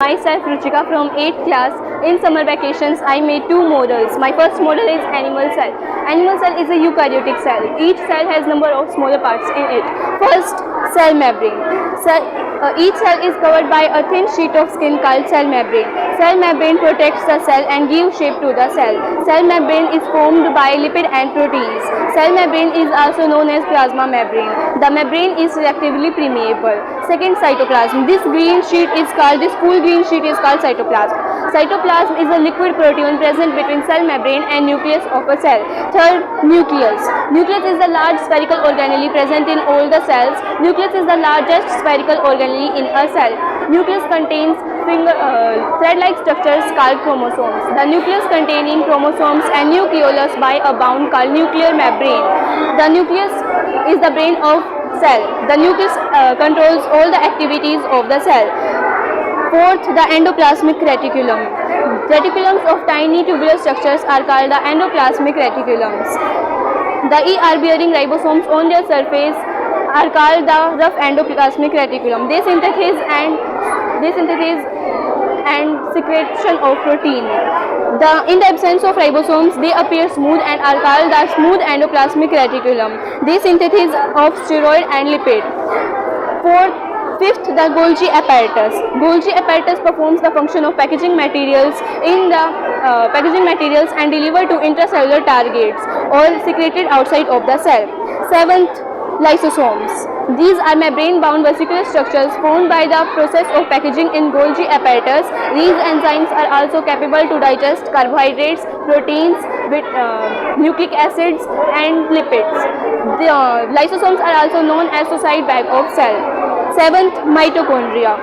Myself Ruchika from 8th class. In summer vacations, I made two models. My first model is animal cell. Animal cell is a eukaryotic cell. Each cell has number of smaller parts in it. First, cell membrane. Each cell is covered by a thin sheet of skin called cell membrane. Cell membrane protects the cell and gives shape to the cell. Cell membrane is formed by lipid and proteins. Cell membrane is also known as plasma membrane. The membrane is selectively permeable. Second, cytoplasm. This full green sheet is called cytoplasm. Cytoplasm is a liquid protein present between cell membrane and nucleus of a cell. Third, nucleus. Nucleus is the large spherical organelle present in all the cells. Nucleus is the largest spherical organelle in a cell. Nucleus contains thread-like structures called chromosomes. The nucleus containing chromosomes and nucleolus by a bound called nuclear membrane. The nucleus is the brain of cell. The nucleus controls all the activities of the cell. Fourth, the endoplasmic reticulum. Reticulums of tiny tubular structures are called the endoplasmic reticulums. The ER-bearing ribosomes on their surface are called the rough endoplasmic reticulum. They synthesize and secretion of protein. In the absence of ribosomes, they appear smooth and are called the smooth endoplasmic reticulum. They synthesize of steroid and lipid. Fifth, the Golgi apparatus. Golgi apparatus performs the function of packaging materials and deliver to intracellular targets or secreted outside of the cell. Seventh, lysosomes. These are membrane-bound vesicular structures formed by the process of packaging in Golgi apparatus. These enzymes are also capable to digest carbohydrates, proteins, nucleic acids, and lipids. The lysosomes are also known as suicide bag of cell. Seventh, mitochondria.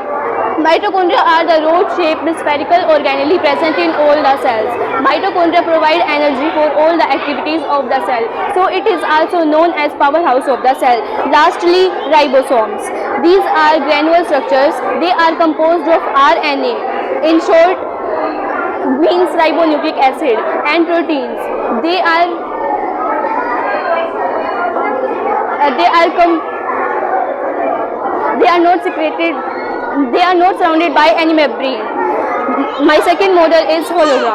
Mitochondria are the rod-shaped spherical organelle present in all the cells. Mitochondria provide energy for all the activities of the cell, so it is also known as powerhouse of the cell. Lastly, ribosomes. These are granular structures. They are composed of RNA, in short, means ribonucleic acid, and proteins. They are not surrounded by any membrane. My second model is hologram.